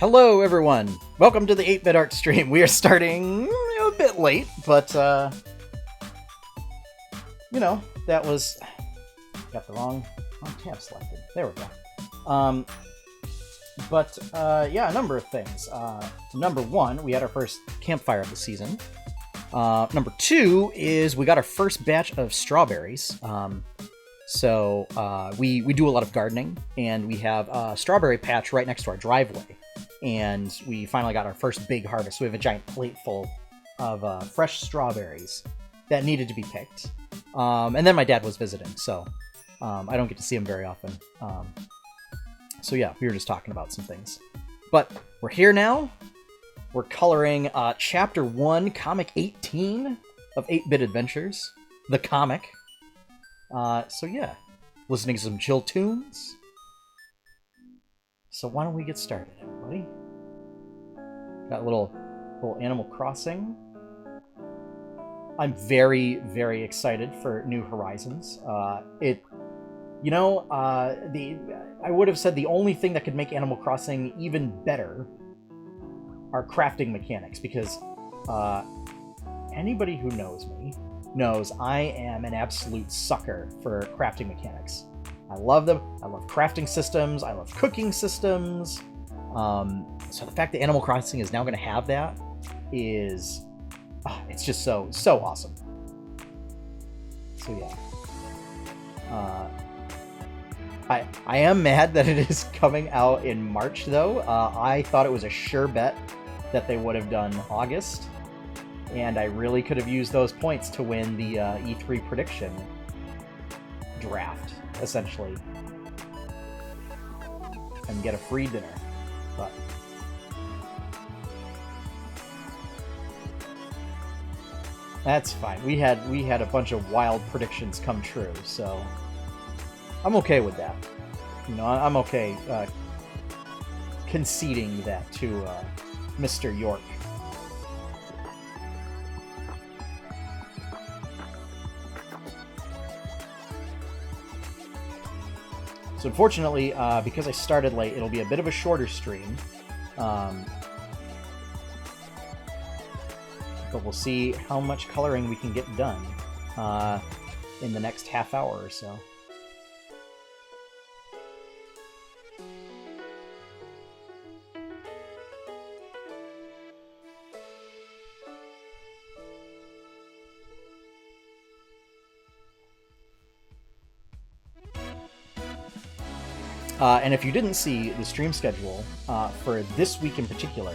Hello, everyone. Welcome to the 8-Bit Art stream. We are starting a bit late, but, that was... Got the wrong tab selected. There we go. Yeah, a number of things. Number one, we had our first campfire of the season. Number two is we got our first batch of strawberries. We do a lot of gardening, and we have a strawberry patch right next to our driveway. And we finally got our first big harvest. We have a giant plate full of fresh strawberries that needed to be picked. And then my dad was visiting, so I don't get to see him very often. So yeah, we were just talking about some things. But we're here now. We're coloring Chapter 1, Comic 18 of 8-Bit Adventures. The comic. So yeah, listening to some chill tunes. So why don't we get started, everybody? Got a little Animal Crossing. I'm very, very excited for New Horizons. I would have said the only thing that could make Animal Crossing even better are crafting mechanics, because anybody who knows me knows I am an absolute sucker for crafting mechanics. I love them. I love crafting systems. I love cooking systems. So the fact that Animal Crossing is now going to have that is... it's just so awesome. So yeah. I am mad that it is coming out in March, though. I thought it was a sure bet that they would have done August. And I really could have used those points to win the E3 prediction draft, essentially, and get a free dinner. But that's fine. We had a bunch of wild predictions come true, so I'm okay with that. I'm okay conceding that to Mr. York. So unfortunately, because I started late, it'll be a bit of a shorter stream. But we'll see how much coloring we can get done in the next half hour or so. And if you didn't see the stream schedule for this week in particular,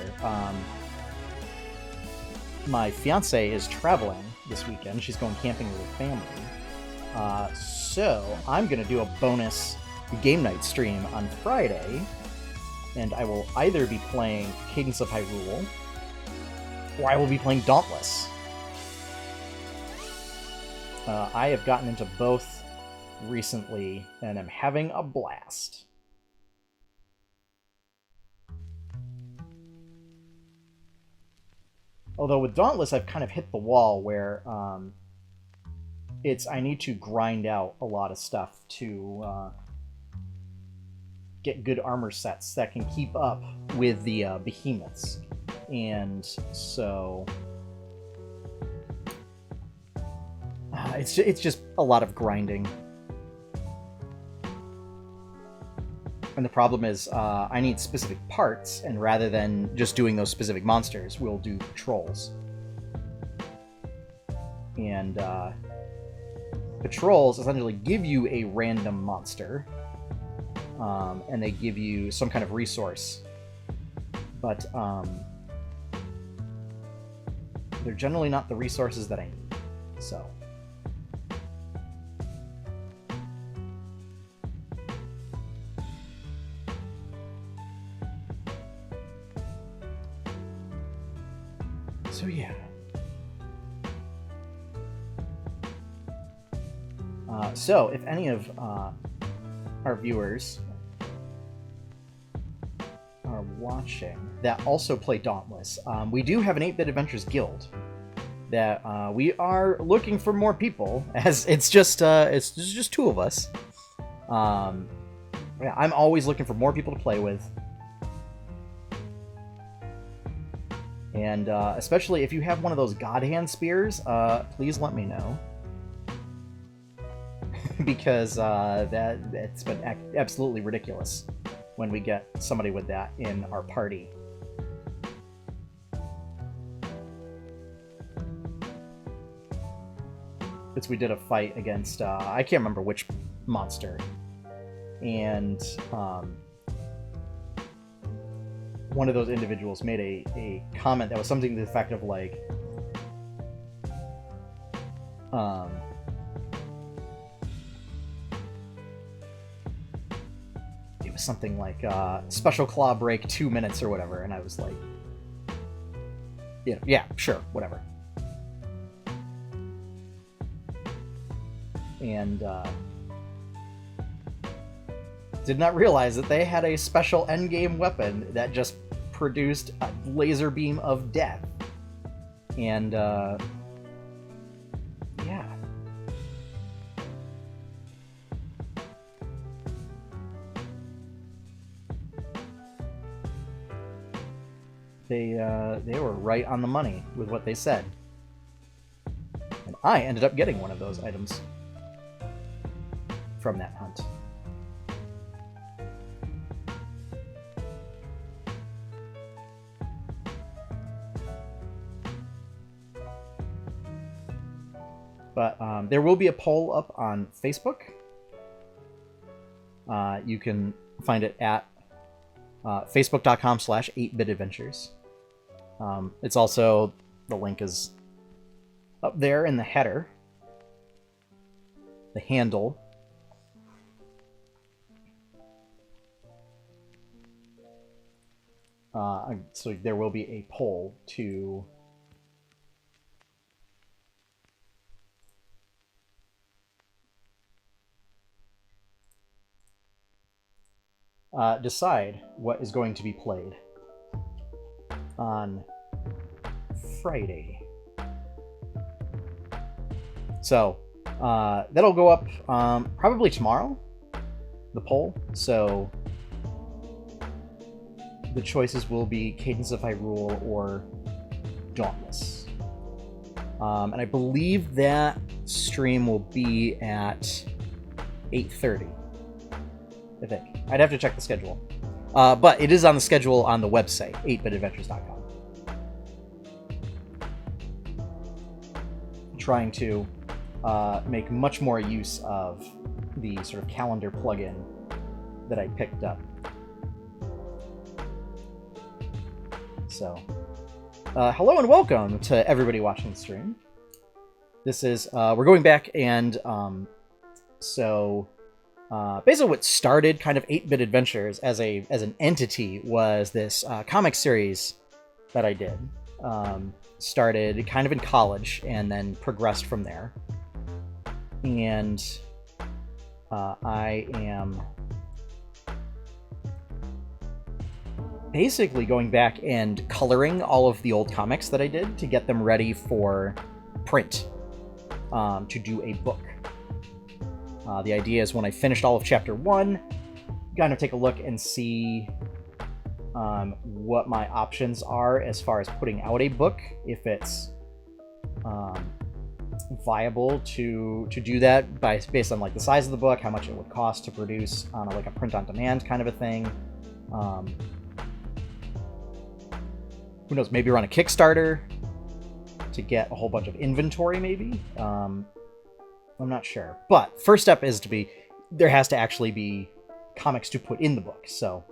my fiance is traveling this weekend. She's going camping with her family. So I'm going to do a bonus game night stream on Friday, and I will either be playing Cadence of Hyrule, or I will be playing Dauntless. I have gotten into both recently, and I'm having a blast. Although with Dauntless, I've kind of hit the wall where I need to grind out a lot of stuff to get good armor sets that can keep up with the behemoths. And so it's just a lot of grinding. And the problem is, I need specific parts, and rather than just doing those specific monsters, we'll do patrols. And patrols essentially give you a random monster, and they give you some kind of resource. But they're generally not the resources that I need. So yeah. So if any of our viewers are watching that also play Dauntless, we do have an 8-Bit Adventures Guild that we are looking for more people, as it's just two of us. Yeah, I'm always looking for more people to play with. And especially if you have one of those God Hand spears, please let me know. Because that's been absolutely ridiculous when we get somebody with that in our party. We did a fight against, I can't remember which monster. And one of those individuals made a comment that was something to the effect of like, it was something like special claw break 2 minutes or whatever, and I was like, yeah, sure, whatever. And did not realize that they had a special endgame weapon that just produced a laser beam of death. And yeah. They were right on the money with what they said. And I ended up getting one of those items from that hunt. But there will be a poll up on Facebook. You can find it at facebook.com/8bitadventures. It's also, the link is up there in the header. The handle. So there will be a poll to decide what is going to be played on Friday. So that'll go up probably tomorrow, the poll. So the choices will be Cadence of Hyrule or Dauntless. And I believe that stream will be at 8:30. I think. I'd have to check the schedule. But it is on the schedule on the website, 8bitadventures.com. Trying to make much more use of the sort of calendar plugin that I picked up. So, hello and welcome to everybody watching the stream. This is, we're going back and, basically what started kind of 8-Bit Adventures as an entity was this comic series that I did. Started kind of in college and then progressed from there. And I am basically going back and coloring all of the old comics that I did to get them ready for print, to do a book. The idea is when I finished all of Chapter 1, kind of take a look and see what my options are as far as putting out a book, if it's viable to do that based on like the size of the book, how much it would cost to produce on like a print-on-demand kind of a thing. Who knows, maybe run a Kickstarter to get a whole bunch of inventory, maybe? I'm not sure. But first step is there has to actually be comics to put in the book. So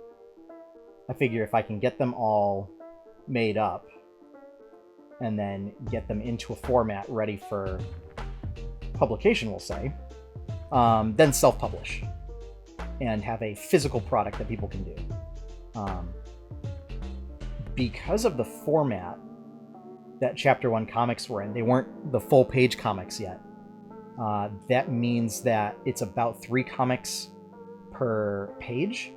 I figure if I can get them all made up and then get them into a format ready for publication, we'll say, then self-publish and have a physical product that people can do. Because of the format that Chapter 1 comics were in, they weren't the full-page comics yet. That means that it's about 3 comics per page.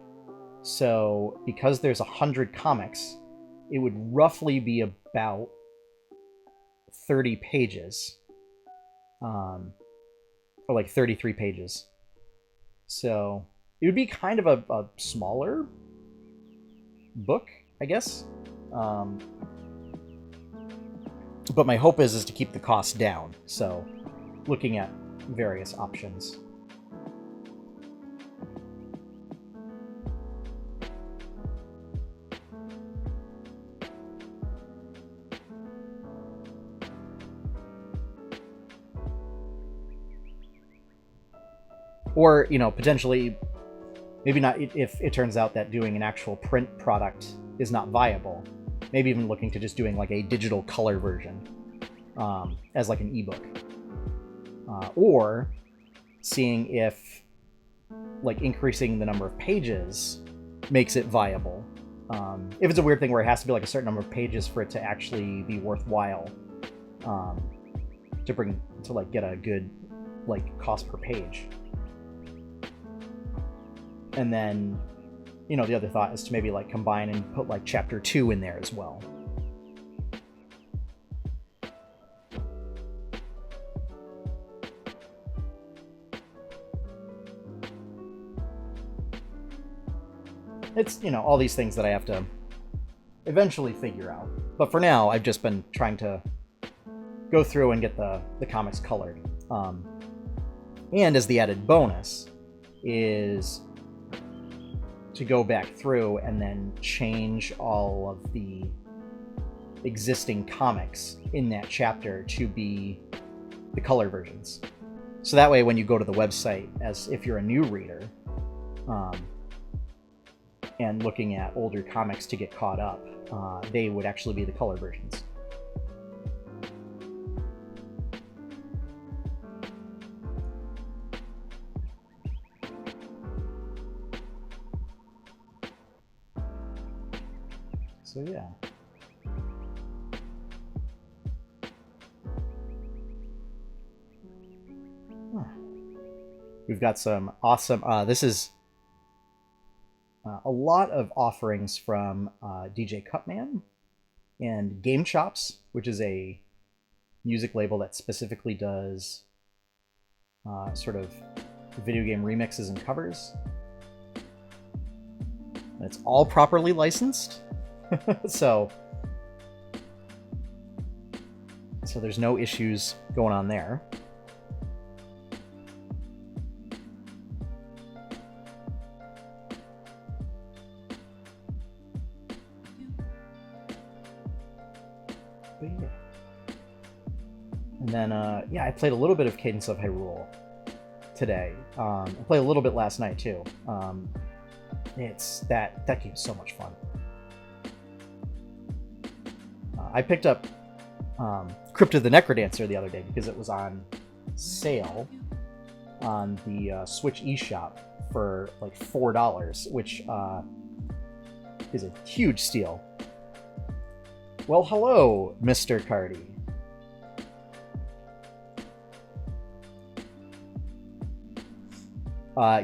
So because there's 100 comics, it would roughly be about 30 pages. Or like 33 pages. So it would be kind of a smaller book, I guess. But my hope is to keep the cost down, so looking at various options. Or, you know, potentially, maybe not, if it turns out that doing an actual print product is not viable, maybe even looking to just doing like a digital color version as like an ebook. Or seeing if like increasing the number of pages makes it viable. If it's a weird thing where it has to be like a certain number of pages for it to actually be worthwhile to like get a good like cost per page. And then, you know, the other thought is to maybe like combine and put like chapter 2 in there as well. It's, you know, all these things that I have to eventually figure out. But for now, I've just been trying to go through and get the comics colored. And as the added bonus is to go back through and then change all of the existing comics in that chapter to be the color versions. So that way when you go to the website, as if you're a new reader, and looking at older comics to get caught up, they would actually be the color versions. So yeah. We've got some awesome, this is a lot of offerings from DJ Cutman and Game Chops, which is a music label that specifically does sort of video game remixes and covers. And it's all properly licensed. so there's no issues going on there. But yeah. And then yeah, I played a little bit of Cadence of Hyrule today. I played a little bit last night too. It's that game's so much fun. I picked up Crypt of the Necrodancer the other day because it was on sale on the Switch eShop for like $4, which is a huge steal. Well, hello, Mr. Cardi.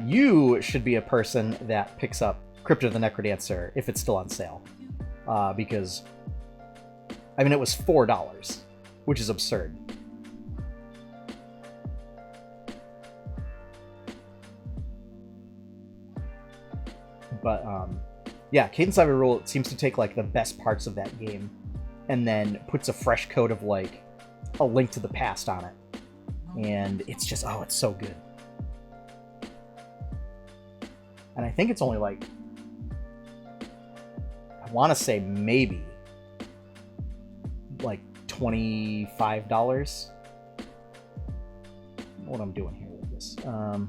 You should be a person that picks up Crypt of the Necrodancer if it's still on sale. Because, I mean, it was $4, which is absurd. But, yeah, Cadence of Hyrule seems to take, like, the best parts of that game and then puts a fresh coat of, like, A Link to the Past on it. And it's just, oh, it's so good. And I think it's only, like, I want to say maybe, like, $25. What I'm doing here with this. I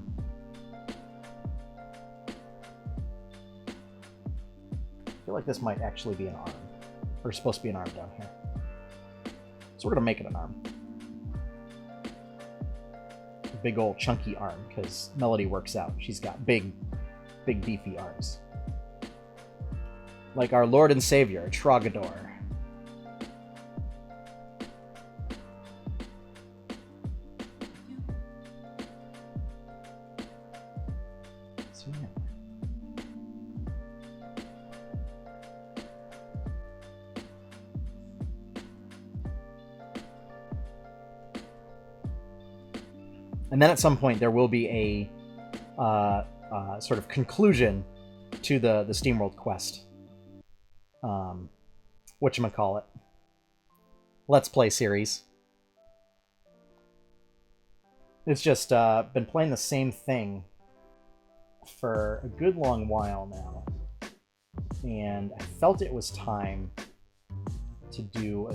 feel like this might actually be an arm. Or supposed to be an arm down here. So we're going to make it an arm. A big old chunky arm, because Melody works out. She's got big beefy arms. Like our Lord and Savior, Trogador. So, yeah. And then at some point there will be a sort of conclusion to the SteamWorld quest. Whatchamacallit. Let's Play series. It's just been playing the same thing for a good long while now, and I felt it was time to do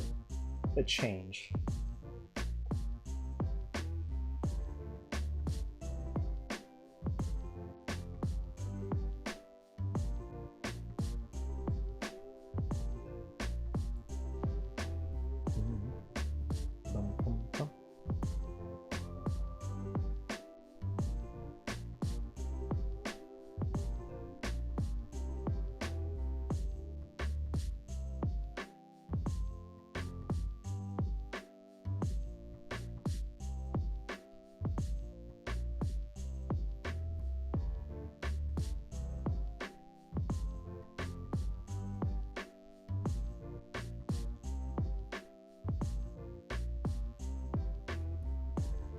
a change.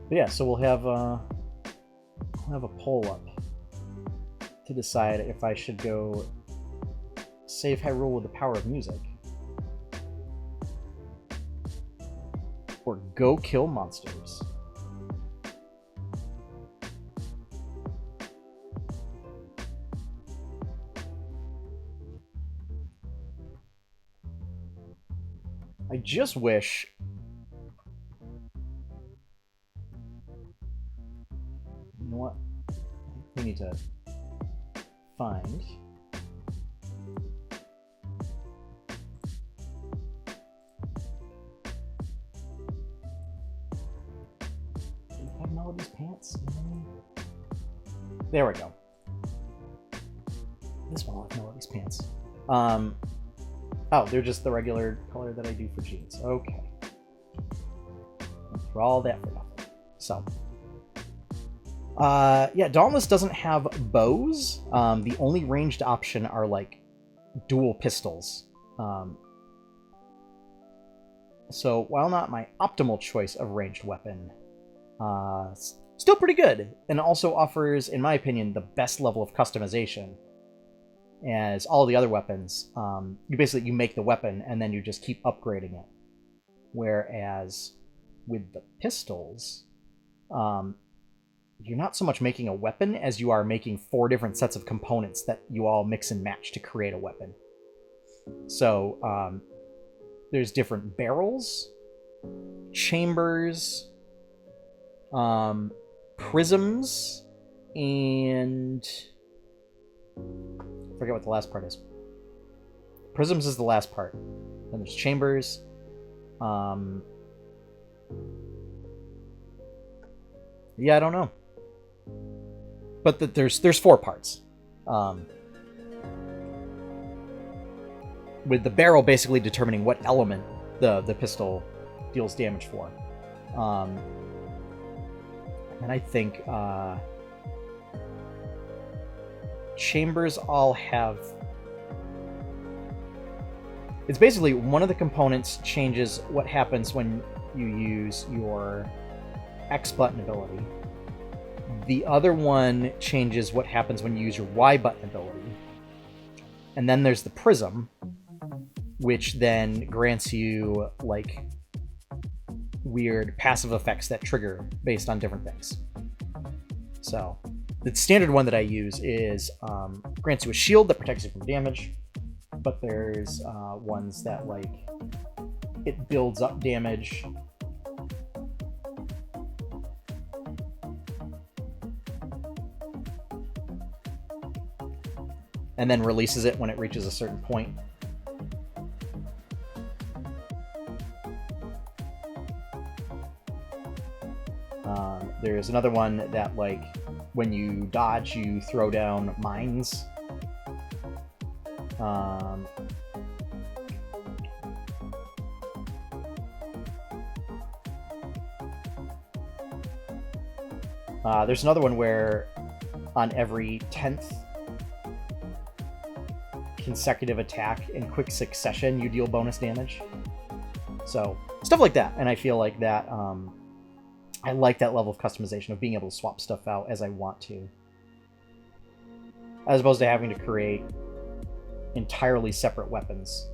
But yeah, so we'll have a poll up to decide if I should go save Hyrule with the power of music or go kill monsters. I just wish what we need to find. Do you have Melody's pants? There we go. This one will have Melody's pants. Oh, they're just the regular color that I do for jeans. Okay. For all that for nothing. So. Yeah, Dauntless doesn't have bows. The only ranged option are like dual pistols. So while not my optimal choice of ranged weapon, still pretty good, and also offers, in my opinion, the best level of customization. As all the other weapons, you make the weapon and then you just keep upgrading it. Whereas with the pistols, you're not so much making a weapon as you are making 4 different sets of components that you all mix and match to create a weapon. So there's different barrels, chambers, prisms, and I forget what the last part is. Prisms is the last part. Then there's chambers. Yeah, I don't know. But there's 4 parts. With the barrel basically determining what element the pistol deals damage for. And I think chambers all have... It's basically one of the components changes what happens when you use your X button ability. The other one changes what happens when you use your Y button ability. And then there's the prism, which then grants you like weird passive effects that trigger based on different things. So the standard one that I use is grants you a shield that protects you from damage, but there's ones that like it builds up damage. And then releases it when it reaches a certain point. There's another one that, like, when you dodge, you throw down mines. There's another one where on every 10th consecutive attack in quick succession, you deal bonus damage. So, stuff like that. And I feel like that, I like that level of customization of being able to swap stuff out as I want to. As opposed to having to create entirely separate weapons.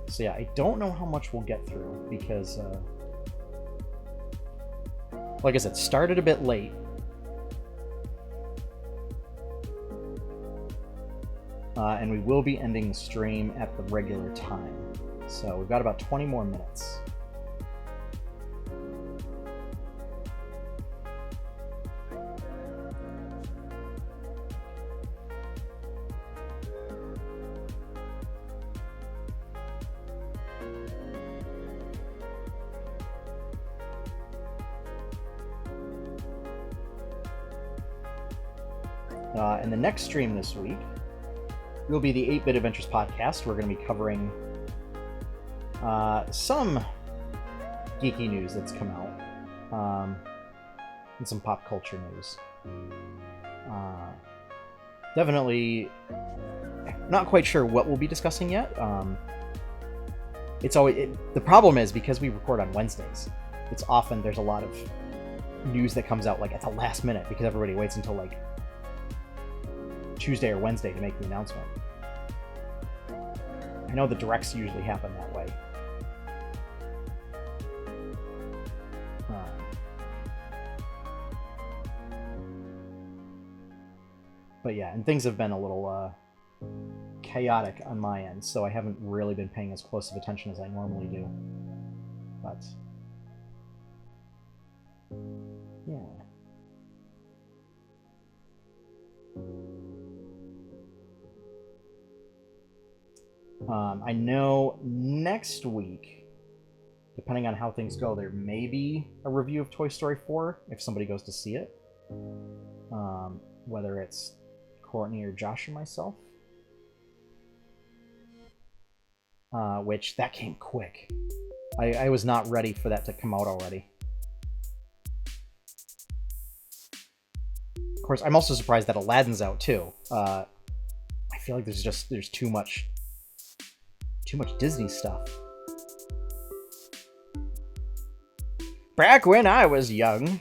So yeah, I don't know how much we'll get through because, like I said, started a bit late. And we will be ending the stream at the regular time. So we've got about 20 more minutes. And the next stream this week will be the 8-Bit Adventures podcast. We're going to be covering some geeky news that's come out, and some pop culture news. Definitely not quite sure what we'll be discussing yet. It's always the problem is because we record on Wednesdays, it's often there's a lot of news that comes out like at the last minute because everybody waits until like Tuesday or Wednesday to make the announcement. I know the directs usually happen that way. But yeah, and things have been a little chaotic on my end, so I haven't really been paying as close of attention as I normally do. But yeah. I know next week, depending on how things go, there may be a review of Toy Story 4 if somebody goes to see it. Whether it's Courtney or Josh or myself. Which, that came quick. I was not ready for that to come out already. Of course, I'm also surprised that Aladdin's out too. I feel like there's too much Disney stuff. Back when I was young,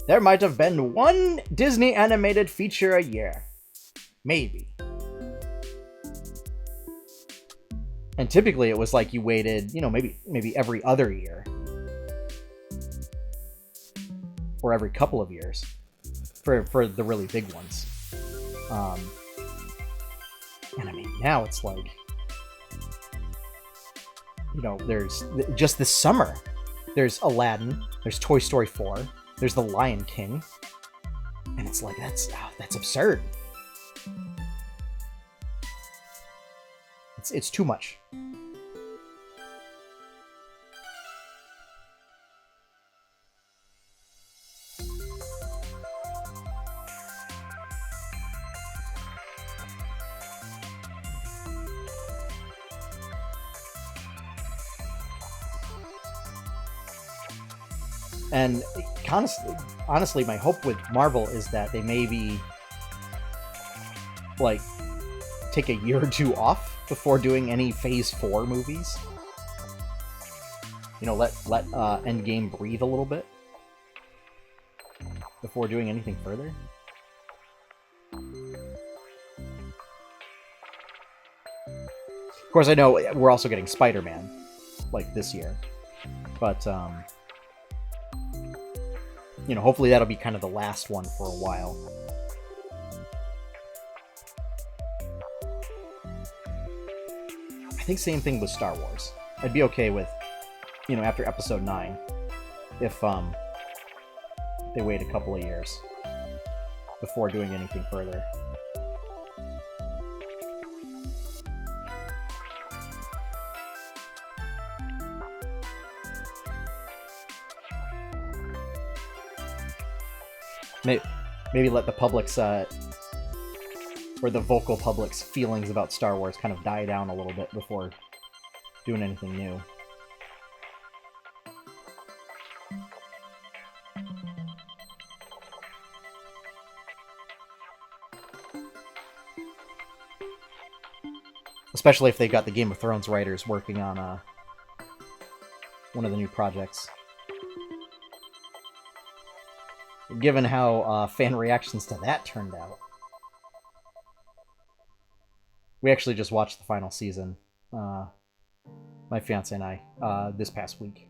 there might have been one Disney animated feature a year. Maybe. And typically it was like you waited, maybe every other year. Or every couple of years. For the really big ones. And I mean, now it's like, there's just this summer. There's Aladdin, there's Toy Story 4, there's The Lion King. And it's like, that's absurd. It's too much. And honestly, my hope with Marvel is that they maybe like take a year or two off before doing any Phase 4 movies. Let Endgame breathe a little bit before doing anything further. Of course, I know we're also getting Spider-Man like this year, but hopefully that'll be kind of the last one for a while. I think same thing with Star Wars. I'd be okay with, after Episode 9, if they wait a couple of years before doing anything further. Maybe let the public's, or the vocal public's feelings about Star Wars kind of die down a little bit before doing anything new. Especially if they've got the Game of Thrones writers working on one of the new projects. Given how fan reactions to that turned out. We actually just watched the final season, my fiance and I, this past week.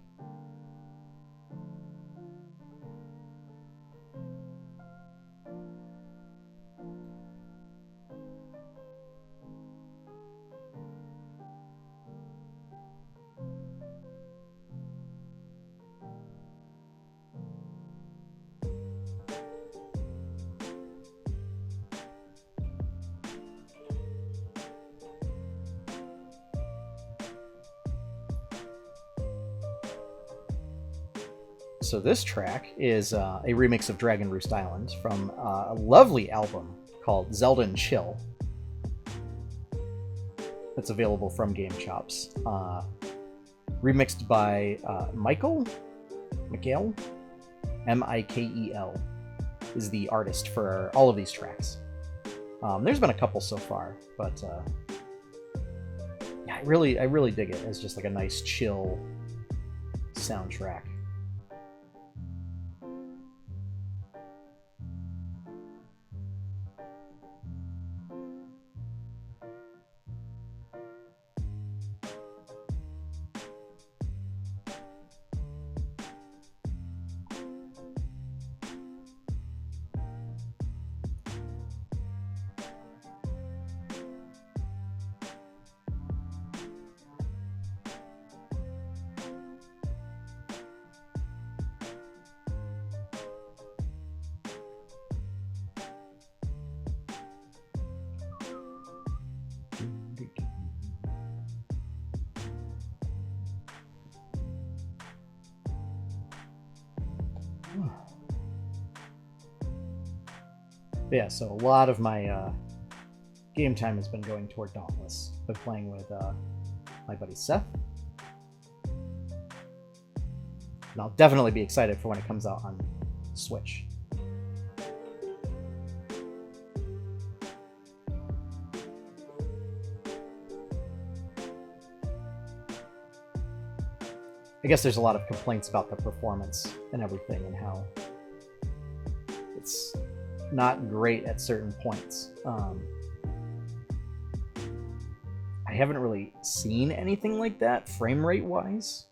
So this track is a remix of Dragon Roost Island from a lovely album called Zelda and Chill. That's available from Game Chops. Remixed by Michael Mikel is the artist for all of these tracks. There's been a couple so far, but yeah, I really dig it as just like a nice chill soundtrack. Yeah, so a lot of my game time has been going toward Dauntless. Been playing with my buddy Seth. And I'll definitely be excited for when it comes out on Switch. I guess there's a lot of complaints about the performance and everything and how it's not great at certain points. I haven't really seen anything like that frame rate wise.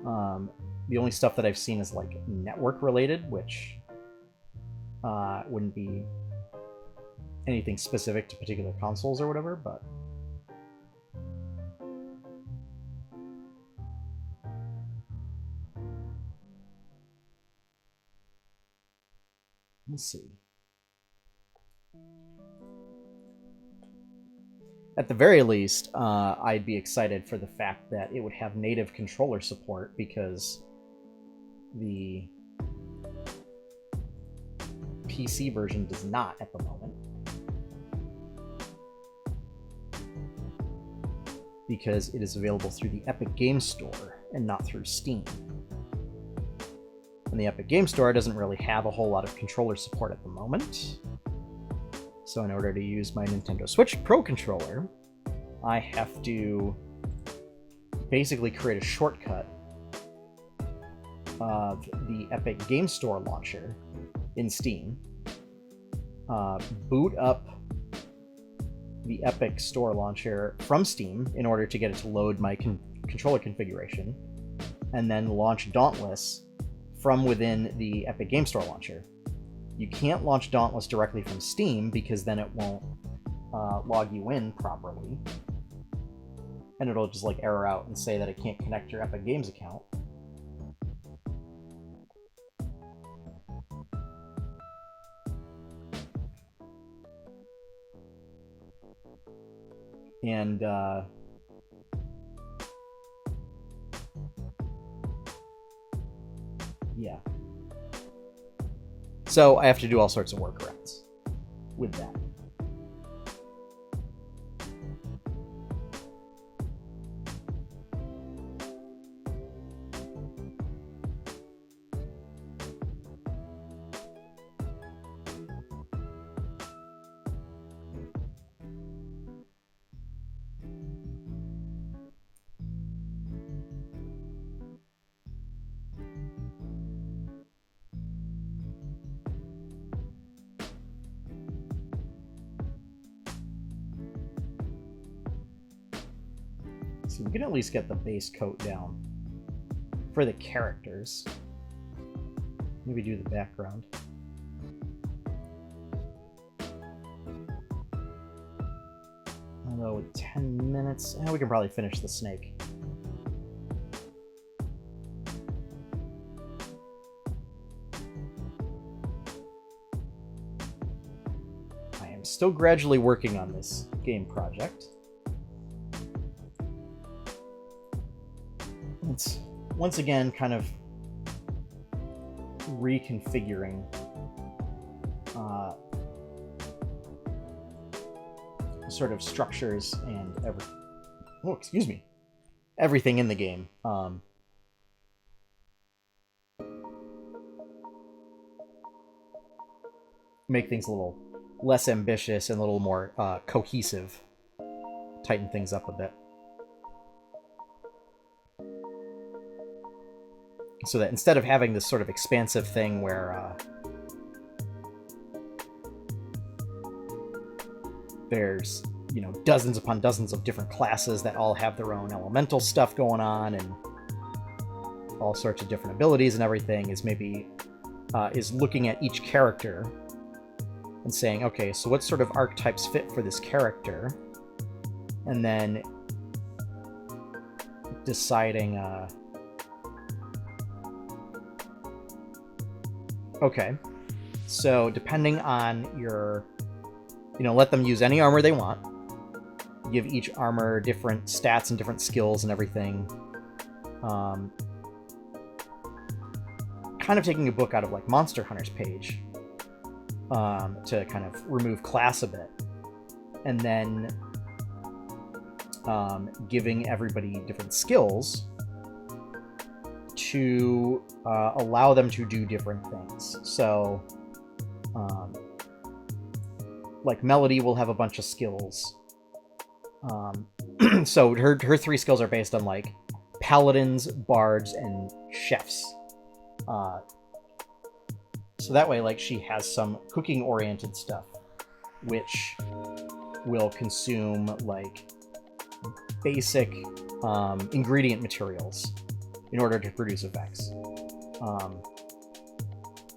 The only stuff that I've seen is like network related, which wouldn't be anything specific to particular consoles or whatever, but let's see. At the very least, I'd be excited for the fact that it would have native controller support, because the PC version does not at the moment. Because it is available through the Epic Games Store and not through Steam. And the Epic Games Store doesn't really have a whole lot of controller support at the moment. So in order to use my Nintendo Switch Pro controller, I have to basically create a shortcut of the Epic Game Store launcher in Steam, boot up the Epic Store launcher from Steam in order to get it to load my controller configuration, and then launch Dauntless from within the Epic Game Store launcher. You can't launch Dauntless directly from Steam because then it won't log you in properly. And it'll just like error out and say that it can't connect your Epic Games account. And yeah. So I have to do all sorts of workarounds with that. So we can at least get the base coat down for the characters. Maybe do the background. Although with 10 minutes, we can probably finish the snake. I am still gradually working on this game project. It's once again kind of reconfiguring sort of structures and everything in the game. Make things a little less ambitious and a little more cohesive. Tighten things up a bit. So that instead of having this sort of expansive thing where there's, you know, dozens upon dozens of different classes that all have their own elemental stuff going on and all sorts of different abilities and everything, is maybe is looking at each character and saying, okay, so what sort of archetypes fit for this character, and then deciding okay, so depending on your, you know, let them use any armor they want. Give each armor different stats and different skills and everything. Kind of taking a book out of like Monster Hunter's page to kind of remove class a bit. And then giving everybody different skills to allow them to do different things. So, like Melody will have a bunch of skills. So her 3 skills are based on like paladins, bards, and chefs. So that way, like, she has some cooking-oriented stuff, which will consume like basic ingredient materials in order to produce effects.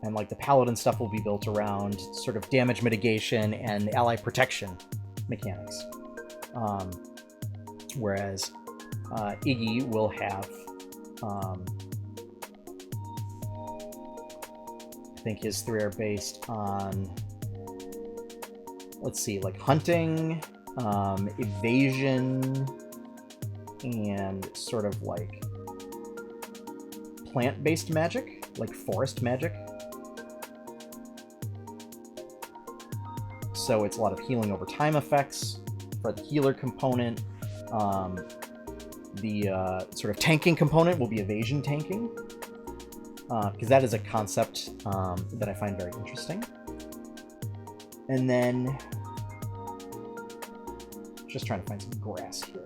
And like the paladin stuff will be built around sort of damage mitigation and ally protection mechanics. Whereas Iggy will have, I think his 3 are based on, let's see, like hunting, evasion, and sort of like plant-based magic, like forest magic. So it's a lot of healing over time effects for the healer component. The sort of tanking component will be evasion tanking, because that is a concept that I find very interesting. And then just trying to find some grass here.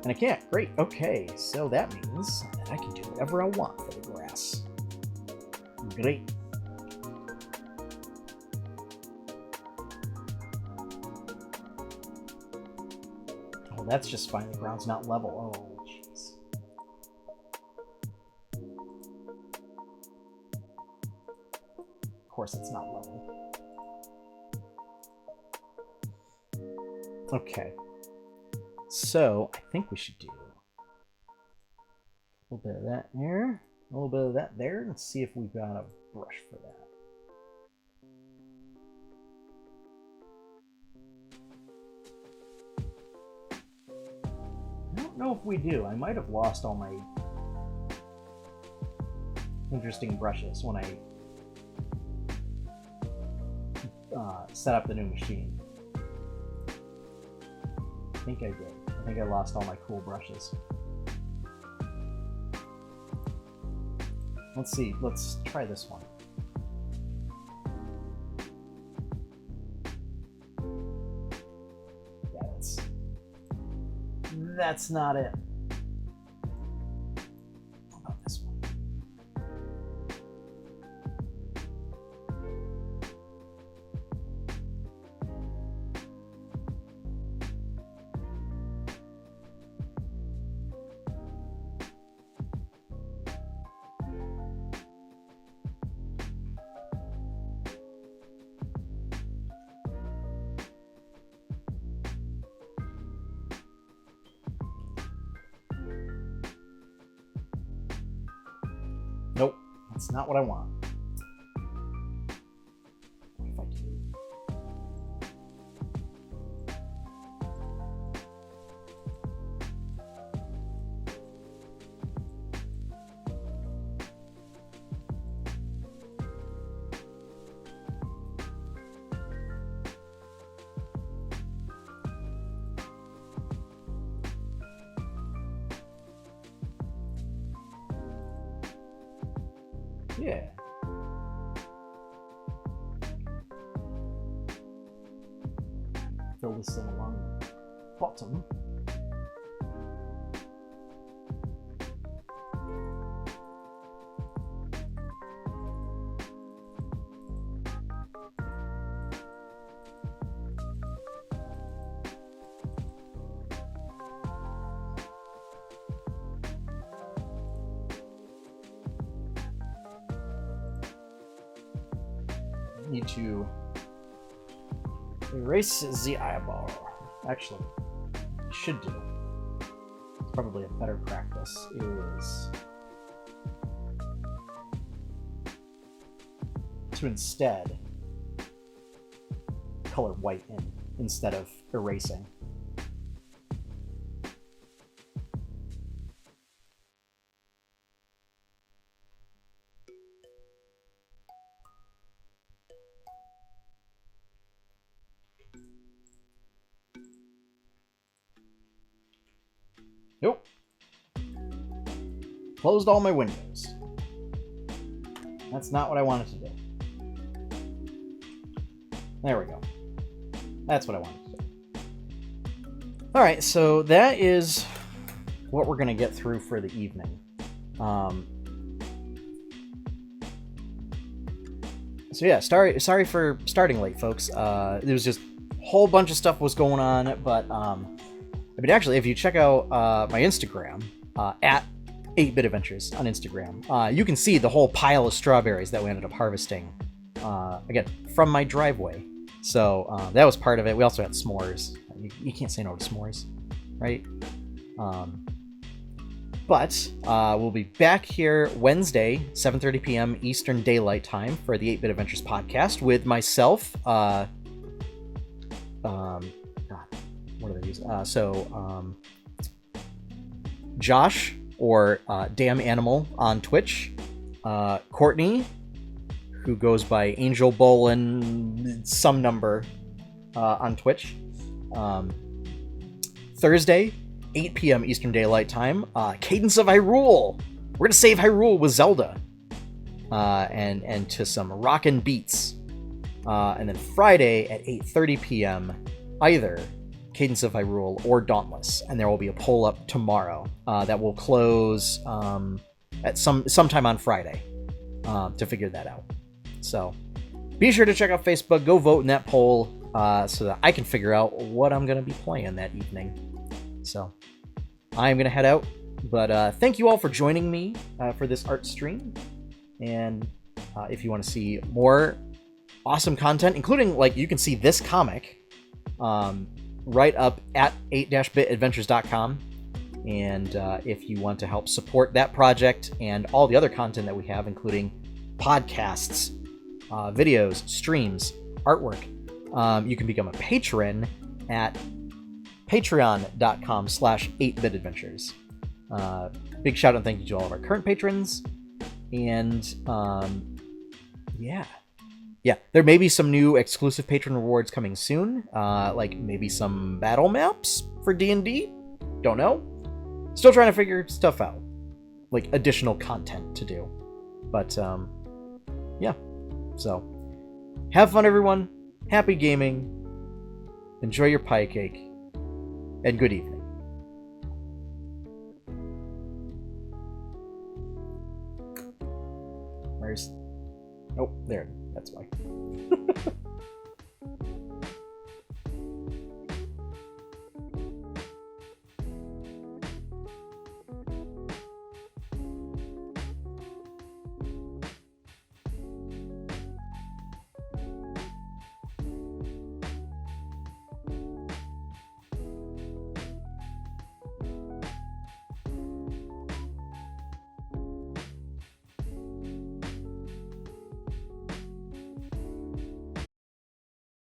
And I can't. Great. Okay, so that means that I can do whatever I want for the grass. Great. Oh, that's just fine. The ground's not level. Oh, jeez. Of course it's not level. Okay. So, I think we should do a little bit of that there, a little bit of that there, and see if we've got a brush for that. I don't know if we do. I might have lost all my interesting brushes when I set up the new machine. I think I did. I think I lost all my cool brushes. Let's see. Let's try this one. Yeah, that's not it. How about this one? That's not what I want. If I do. Yeah. Fill this in along the bottom. Need to erase the eyeball. Actually, I should do. It's probably a better practice is to instead color white in instead of erasing. Nope. Closed all my windows. That's not what I wanted to do. There we go. That's what I wanted to do. Alright, so that is what we're going to get through for the evening. So yeah, sorry for starting late, folks. There was just a whole bunch of stuff was going on, but I mean, actually, if you check out my Instagram, at 8-Bit Adventures on Instagram, you can see the whole pile of strawberries that we ended up harvesting, again, from my driveway. So that was part of it. We also had s'mores. You can't say no to s'mores, right? But we'll be back here Wednesday, 7:30 p.m. Eastern Daylight Time for the 8-Bit Adventures podcast with myself. God, what do they use? Josh, or Damn Animal on Twitch. Courtney, who goes by Angel Bolin some number on Twitch. Thursday, 8 p.m. Eastern Daylight Time, Cadence of Hyrule. We're gonna save Hyrule with Zelda, and to some rockin' beats. And then Friday at 8:30 p.m. either Cadence of Hyrule or Dauntless, and there will be a poll up tomorrow that will close at sometime on Friday to figure that out. So be sure to check out Facebook, go vote in that poll so that I can figure out what I'm gonna be playing that evening. So I'm gonna head out, but thank you all for joining me for this art stream. And if you want to see more awesome content, including, like, you can see this comic right up at 8-bitadventures.com. And if you want to help support that project and all the other content that we have, including podcasts, videos, streams, artwork, you can become a patron at patreon.com/8bitadventures. Big shout out and thank you to all of our current patrons. And yeah, there may be some new exclusive patron rewards coming soon, like maybe some battle maps for D&D. Don't know. Still trying to figure stuff out, like additional content to do. But yeah, so have fun, everyone. Happy gaming. Enjoy your pie cake, and good evening. Where's... Oh, there. That's why.